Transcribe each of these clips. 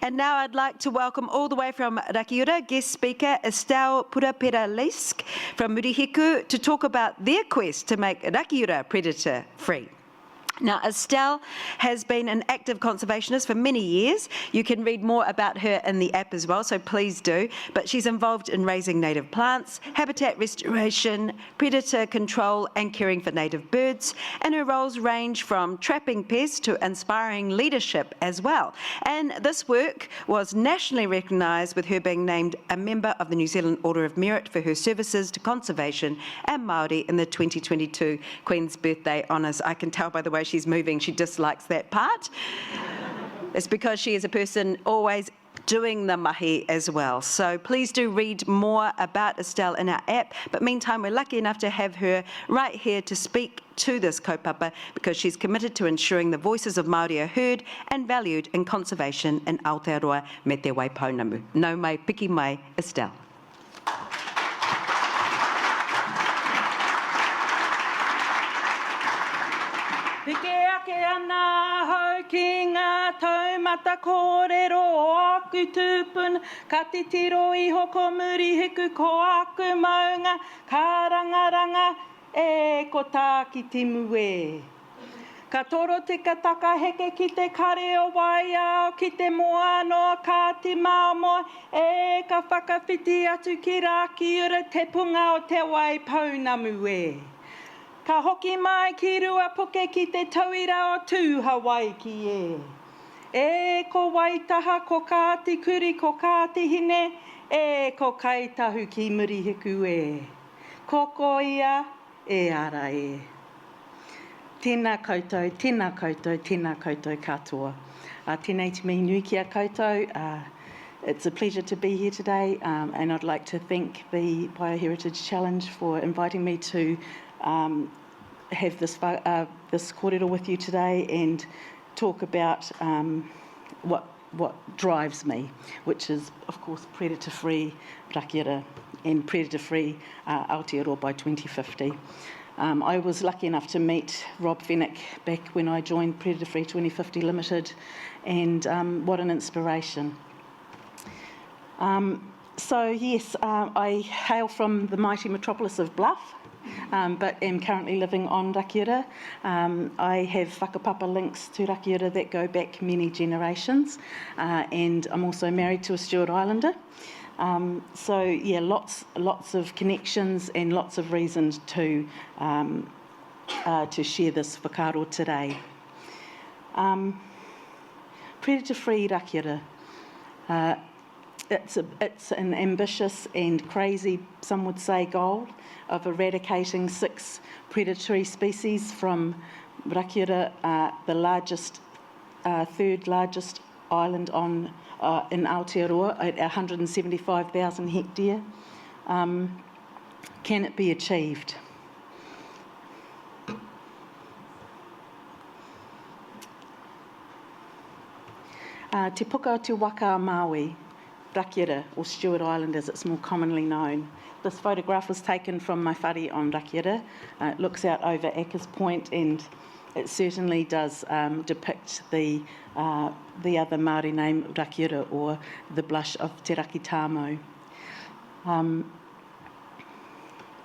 And now I'd like to welcome all the way from Rakiura, guest speaker Estelle Pura Pera Leask from Murihiku to talk about their quest to make Rakiura predator-free. Now, Estelle has been an active conservationist for many years. You can read more about her in the app as well, so please do. But she's involved in raising native plants, habitat restoration, predator control and caring for native birds. And her roles range from trapping pests to inspiring leadership as well. And this work was nationally recognised with her being named a member of the New Zealand Order of Merit for her services to conservation and Māori in the 2022 Queen's Birthday Honours. I can tell by the way she's moving, she dislikes that part. It's because she is a person always doing the mahi as well. So please do read more about Estelle in our app. But meantime, we're lucky enough to have her right here to speak to this kaupapa because she's committed to ensuring the voices of Māori are heard and valued in conservation in Aotearoa me te waipounamu. Nau mai, piki mai, Estelle. Pike ake ana hau ki ngā taumata kōrero o aku tūpuna, ka te tiro I hoko Murihiku ko aku maunga, ka rangaranga e ko tā ki te mue. Ka toro te kataka heke ki te kare o waiao, ki te moano ka te māmoa, e ka whakawhiti atu ki Rakiura te punga o te waipounamu e. Ka hoki mai ki rua puke ki te tauira o tū Hawaii ki e. E ko waitaha ko kāti kuri ko kāti hine, e ko kaitahu ki Murihiku e. Koko ia e ara e. Tēnā koutou, tēnā koutou, tēnā koutou katoa. Tēnei te mihi nui ki a koutou. It's a pleasure to be here today, and I'd like to thank the Bioheritage Challenge for inviting me to have this kōrero with you today and talk about what drives me, which is, of course, predator-free Rakiura and predator-free Aotearoa by 2050. I was lucky enough to meet Rob Fennick back when I joined Predator Free 2050 Limited, and what an inspiration. So yes, I hail from the mighty metropolis of Bluff, but am currently living on Rakiura. I have whakapapa links to Rakiura that go back many generations, and I'm also married to a Stewart Islander. So yeah, lots of connections and lots of reasons to share this whakaaro today. Predator-free Rakiura. It's an ambitious and crazy, some would say, goal of eradicating 6 predatory species from Rakiura, the largest, third largest island in Aotearoa at 175,000 hectare. Can it be achieved? Te puka o te waka a Māui, Rakiura, or Stewart Island as it's more commonly known. This photograph was taken from my whare on Rakiura. It looks out over Acres Point, and it certainly does depict the other Māori name Rakiura, or the blush of Te Raki Tāmau.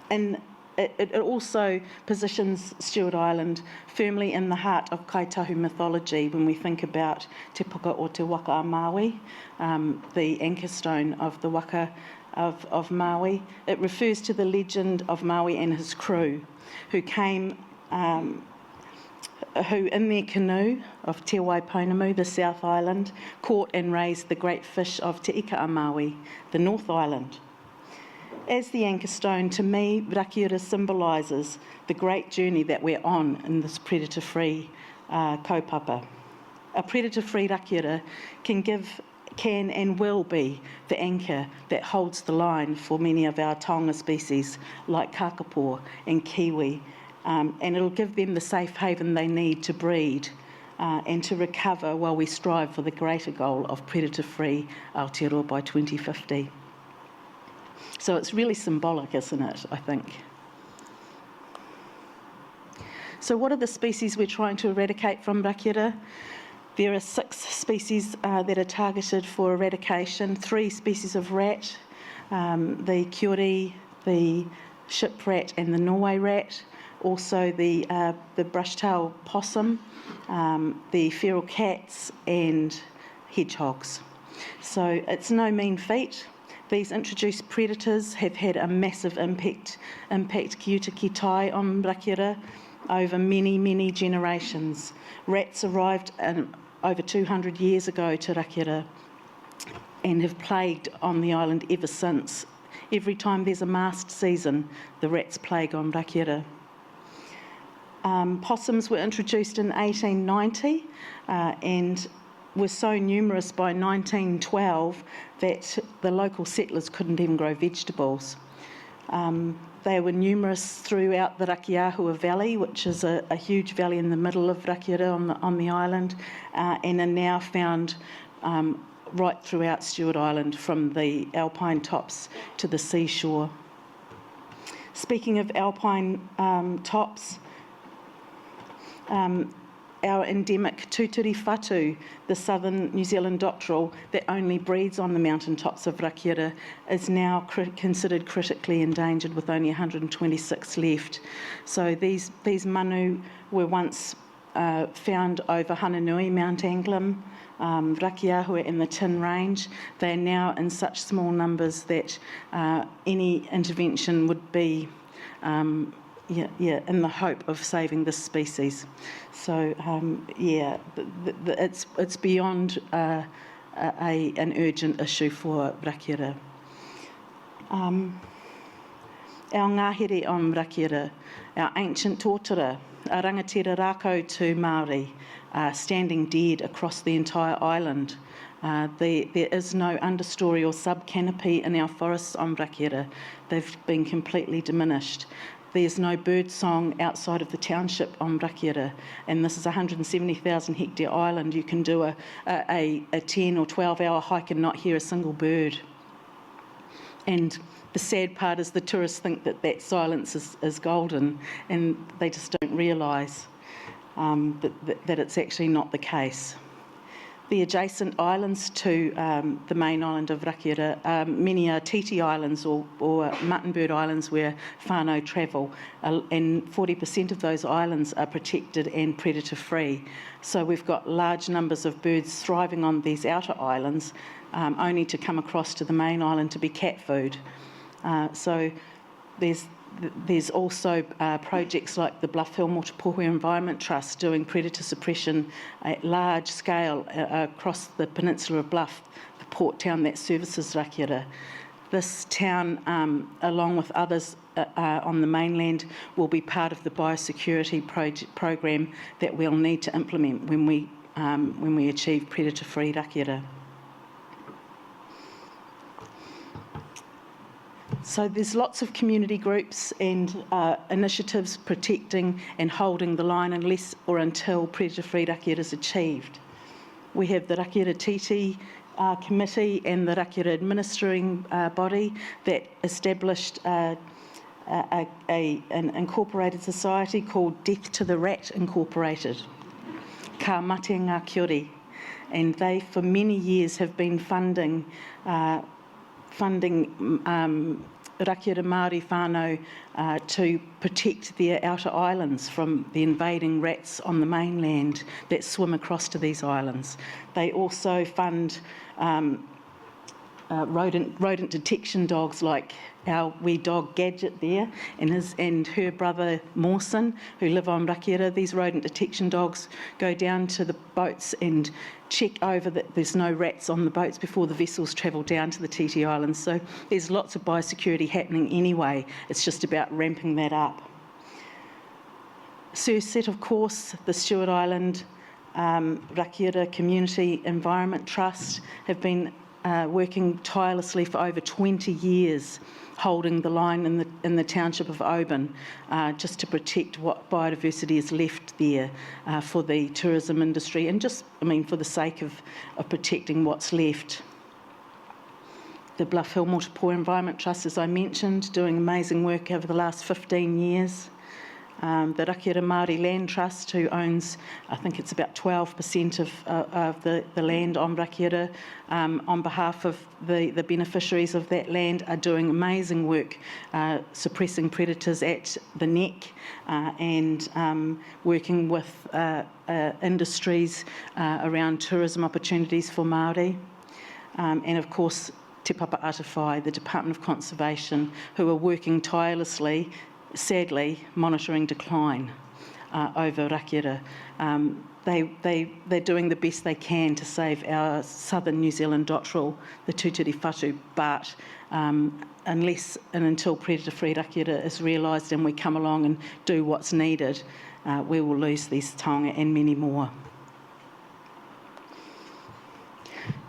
And it also positions Stewart Island firmly in the heart of kaitahu mythology when we think about te puka o te waka a Māui, the anchor stone of the waka of Māui. It refers to the legend of Māui and his crew who came, who in their canoe of Te Waipounamu, the South Island, caught and raised the great fish of Te Ika a Māui, the North Island. As the anchor stone, to me, Rakiura symbolises the great journey that we're on in this predator-free kaupapa. A predator-free Rakiura can and will be the anchor that holds the line for many of our taonga species like kakapo and kiwi, and it'll give them the safe haven they need to breed and to recover while we strive for the greater goal of predator-free Aotearoa by 2050. So it's really symbolic, isn't it, I think? So what are the species we're trying to eradicate from Rakiura? There are 6 species that are targeted for eradication, 3 species of rat, the kiori, the ship rat and the Norway rat, also the brush-tail possum, the feral cats and hedgehogs. So it's no mean feat. These introduced predators have had a massive impact ki uta ki tai on Rakiura over many, many generations. Rats arrived over 200 years ago to Rakiura and have plagued on the island ever since. Every time there's a mast season, the rats plague on Rakiura. Possums were introduced in 1890 and were so numerous by 1912 that the local settlers couldn't even grow vegetables. They were numerous throughout the Rakiura Valley, which is a huge valley in the middle of Rakiura on the island, and are now found right throughout Stewart Island, from the alpine tops to the seashore. Speaking of alpine tops, our endemic tuturi whatu, the southern New Zealand dotterel that only breeds on the mountaintops of Rakiura, is now considered critically endangered, with only 126 left. So these manu were once found over Hananui, Mount Anglin, Rakiura and the Tin Range. They are now in such small numbers that any intervention would be in the hope of saving this species. So it's beyond an urgent issue for Rakiura. Our ngahere on Rakiura, our ancient tōtara, a rangatira rākau tū Māori, standing dead across the entire island. There is no understory or sub-canopy in our forests on Rakiura. They've been completely diminished. There's no bird song outside of the township on Rakiura, and this is a 170,000 hectare island. You can do a 10 or 12 hour hike and not hear a single bird. And the sad part is the tourists think that silence is golden, and they just don't realise that it's actually not the case. The adjacent islands to the main island of Rakiura, many are titi islands or muttonbird islands where whānau travel, and 40% of those islands are protected and predator-free. So we've got large numbers of birds thriving on these outer islands, only to come across to the main island to be cat food. So there's also projects like the Bluff Hill Motupohu Environment Trust doing predator suppression at large scale across the peninsula of Bluff, the port town that services Rakiura. This town, along with others on the mainland, will be part of the biosecurity program that we'll need to implement when we achieve predator-free Rakiura. So there's lots of community groups and initiatives protecting and holding the line unless or until predator-free Rakiura is achieved. We have the Rakiura Titi Committee and the Rakiura Administering Body that established an incorporated society called Death to the Rat Incorporated, Ka Mate Ngā Kiori, and they for many years have been funding Rakiura Māori whānau to protect their outer islands from the invading rats on the mainland that swim across to these islands. They also fund rodent detection dogs like our wee dog Gadget there and her brother Mawson, who live on Rakiura. These rodent detection dogs go down to the boats and check over that there's no rats on the boats before the vessels travel down to the Titi Islands. So there's lots of biosecurity happening anyway. It's just about ramping that up. Surset, of course, the Stewart Island Rakiura Community Environment Trust have been working tirelessly for over 20 years, holding the line in the township of Oban, just to protect what biodiversity is left there for the tourism industry and for the sake of protecting what's left. The Bluff Hill Motupohu Environment Trust, as I mentioned, doing amazing work over the last 15 years. the Rakiura Māori Land Trust, who owns, I think it's about 12% of the land on Rakiura, on behalf of the beneficiaries of that land, are doing amazing work suppressing predators at the neck and working with industries around tourism opportunities for Māori. And of course, Te Papa Atawhai, the Department of Conservation, who are working tirelessly, sadly, monitoring decline over Rakiura. They're doing the best they can to save our southern New Zealand dotterel, the tūturi whatu, but unless and until predator-free Rakiura is realised and we come along and do what's needed, we will lose these taonga and many more.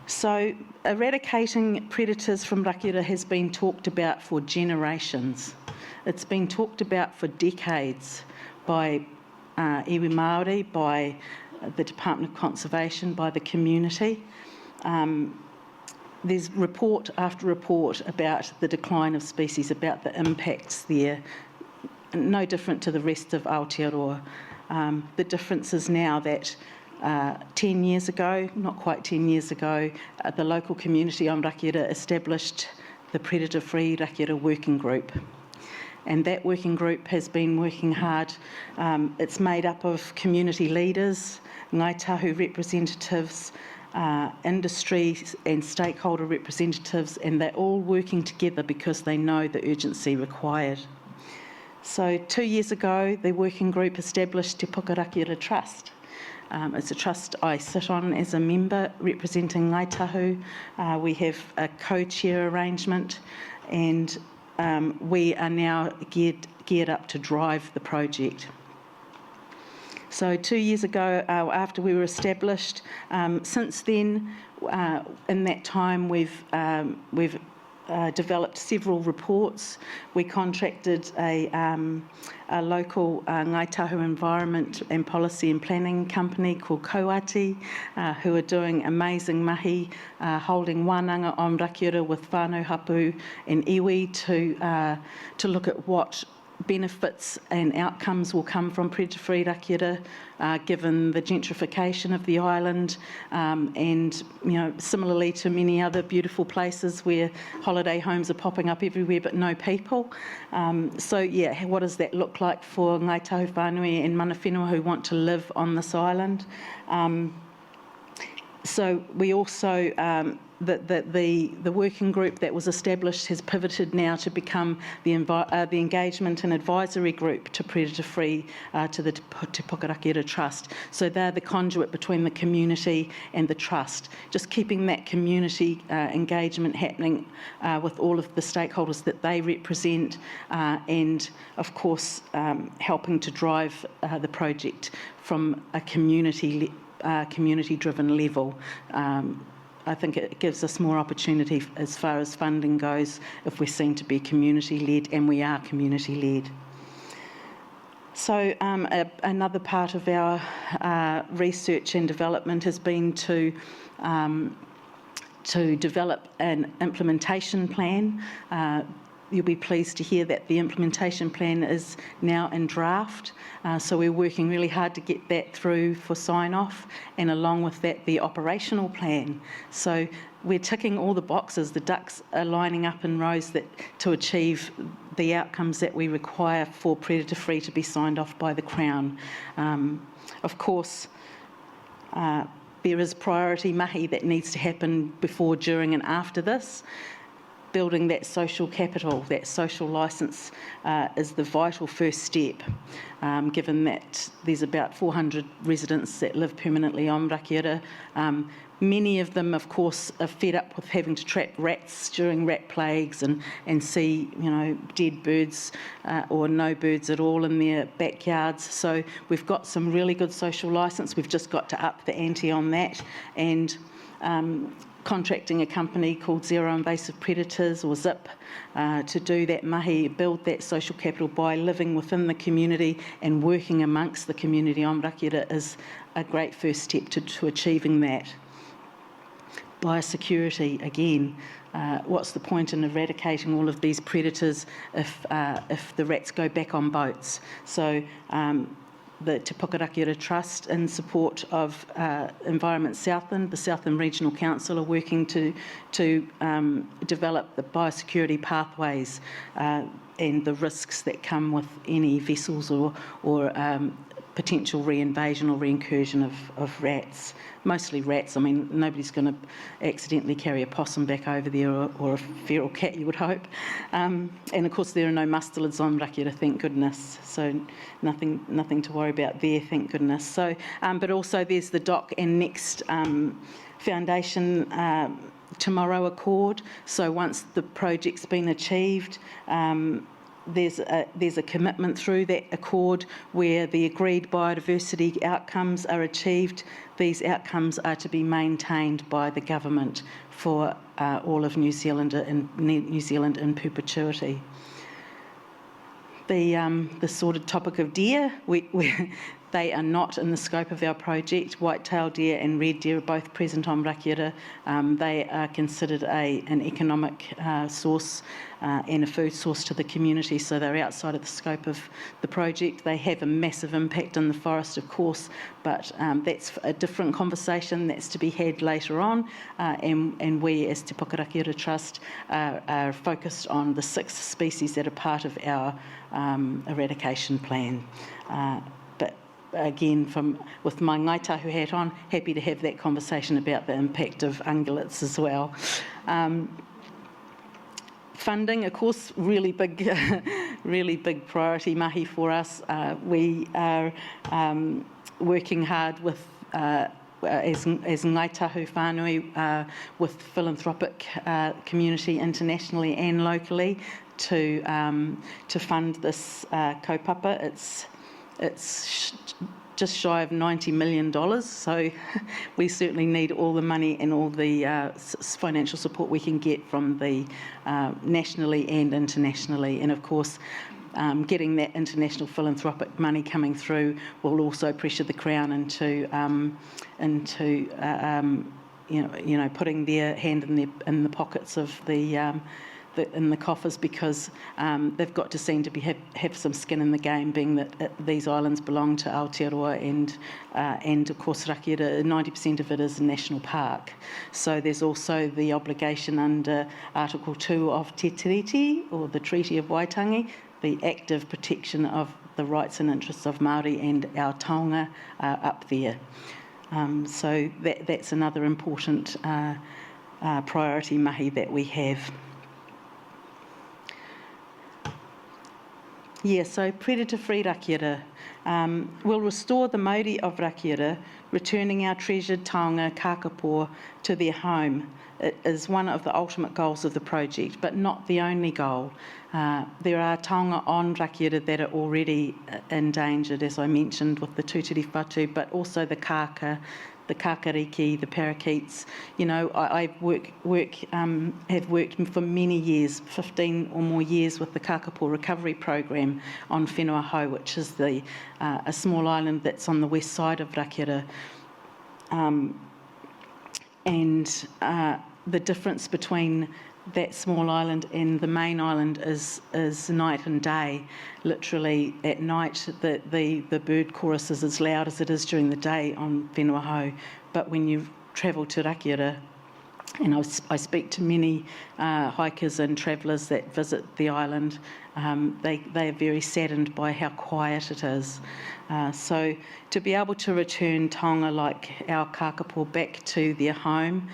So eradicating predators from Rakiura has been talked about for generations. It's been talked about for decades by iwi Māori, by the Department of Conservation, by the community. There's report after report about the decline of species, about the impacts there, no different to the rest of Aotearoa. The difference is now that 10 years ago, not quite 10 years ago, the local community on Rakiura established the Predator-Free Rakiura Working Group. And that working group has been working hard. It's made up of community leaders, Ngāi Tahu representatives, industry and stakeholder representatives, and they're all working together because they know the urgency required. So 2 years ago, the working group established Te Puka Rakiura Trust. It's a trust I sit on as a member representing Ngāi Tahu. We have a co-chair arrangement, and we are now geared up to drive the project. So 2 years ago, after we were established, since then, in that time, we've developed several reports. We contracted a local Ngāi Tahu environment and policy and planning company called Koati, who are doing amazing mahi, holding wānanga on Rakiura with whānau hapu and iwi to look at what benefits and outcomes will come from predator-free Rakiura, given the gentrification of the island, and similarly to many other beautiful places where holiday homes are popping up everywhere but no people. So yeah, what does that look like for Ngāi Tahu whānui and mana whenua who want to live on this island? So we also the working group that was established has pivoted now to become the engagement and advisory group to predator-free to the Te Puka Rakiura Trust. So they're the conduit between the community and the trust, just keeping that community engagement happening with all of the stakeholders that they represent, and of course helping to drive the project from a community-driven level. I think it gives us more opportunity as far as funding goes if we're seen to be community-led, and we are community-led. So another part of our research and development has been to develop an implementation plan. You'll be pleased to hear that the implementation plan is now in draft. So we're working really hard to get that through for sign-off, and along with that, the operational plan. So we're ticking all the boxes. The ducks are lining up in rows to achieve the outcomes that we require for predator-free to be signed off by the Crown. Of course, there is priority mahi that needs to happen before, during and after this. Building that social capital, that social licence, is the vital first step, given that there's about 400 residents that live permanently on Rakiura. Many of them, of course, are fed up with having to trap rats during rat plagues and see, dead birds or no birds at all in their backyards. So we've got some really good social licence. We've just got to up the ante on that, and contracting a company called Zero Invasive Predators, or ZIP, to do that mahi, build that social capital by living within the community and working amongst the community on Rakiura is a great first step to achieving that. biosecurity again. What's the point in eradicating all of these predators if the rats go back on boats? So the Te Rakiura Trust, in support of Environment Southland, the Southland Regional Council, are working to develop the biosecurity pathways and the risks that come with any vessels or potential reinvasion or reincursion of rats. Mostly rats. I mean, nobody's going to accidentally carry a possum back over there or a feral cat, you would hope. And of course, there are no mustelids on Rakiura, thank goodness. So nothing to worry about there, thank goodness. So, but also there's the Dock and Next Foundation Tomorrow Accord. So once the project's been achieved, there's a commitment through that accord where the agreed biodiversity outcomes are achieved. These outcomes are to be maintained by the government for all of New Zealand in perpetuity. The sordid topic of deer, they are not in the scope of our project. White-tailed deer and red deer are both present on Rakiura. They are considered an economic source and a food source to the community, so they're outside of the scope of the project. They have a massive impact in the forest, of course, but that's a different conversation that's to be had later on, and we as Te Rakiura Trust are focused on the 6 species that are part of our eradication plan. But again, with my Ngāi Tahu hat on, happy to have that conversation about the impact of ungulates as well. Funding, of course, really big priority mahi for us. We are working hard with as Ngāi Tahu whānui with philanthropic community internationally and locally to fund this kaupapa. It's just shy of $90 million, so we certainly need all the money and all the financial support we can get from the nationally and internationally. And of course, getting that international philanthropic money coming through will also pressure the Crown into putting their hand in the pockets of in the coffers, because they've got to seem to have some skin in the game, being that these islands belong to Aotearoa and of course Rakiura, 90% of it is a national park. So there's also the obligation under Article 2 of Te Tiriti, or the Treaty of Waitangi, the active protection of the rights and interests of Māori and our taonga up there. So that's another important priority mahi that we have. Yeah, so predator-free Rakiura. We'll restore the Māori of Rakiura, returning our treasured taonga kakapo to their home. It is one of the ultimate goals of the project, but not the only goal. There are taonga on Rakiura that are already endangered, as I mentioned, with the tūtiri whatu, but also the kāka, the kakariki, the parakeets. You know, I have worked for many years, 15 or more years, with the Kakapo Recovery Program on Whenua Hau, which is a small island that's on the west side of Rakiura. And the difference between that small island and the main island is night and day. Literally at night the bird chorus is as loud as it is during the day on Whenua Hau, but when you travel to Rakiura, and I speak to many hikers and travellers that visit the island, they are very saddened by how quiet it is. So to be able to return taonga like our kakapo back to their home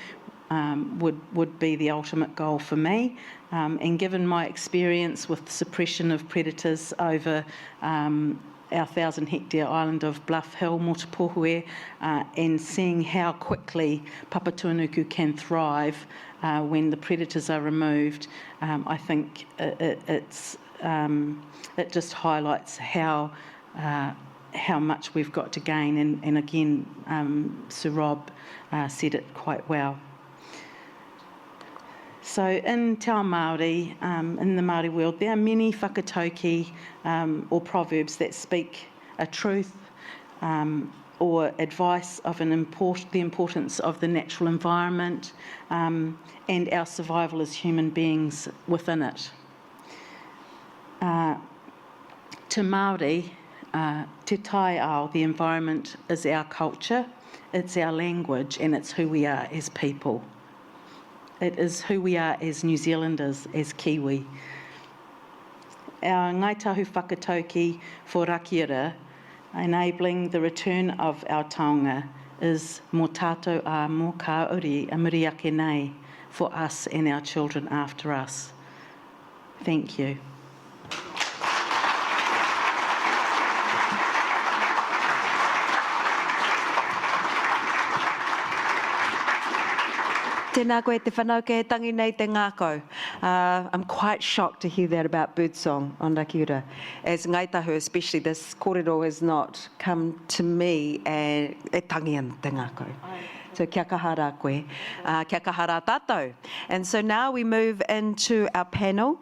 would be the ultimate goal for me. And given my experience with the suppression of predators over our 1,000-hectare island of Bluff Hill, Motupohue, and seeing how quickly Papatūānuku can thrive when the predators are removed, I think it just highlights how much we've got to gain. And again, Sir Rob said it quite well. So in Te Ao Māori, in the Māori world, there are many whakatauki or proverbs that speak a truth or advice of the importance of the natural environment and our survival as human beings within it. To Māori, te tai ao, the environment is our culture, it's our language, and it's who we are as people. It is who we are as New Zealanders, as Kiwi. Our ngaitahu whakatauki for Rakiura, enabling the return of our taonga, is mō tātou a mō kauri a muri ake nei for us and our children after us. Thank you. Tēnā koe te whanau ke tangi nei te ngākau. I'm quite shocked to hear that about birdsong on Rakiura. As ngaitahu, especially, this kōrero has not come to me e tangi an te ngākau. So kia kahara koe, kia kahara tātou. And so now we move into our panel.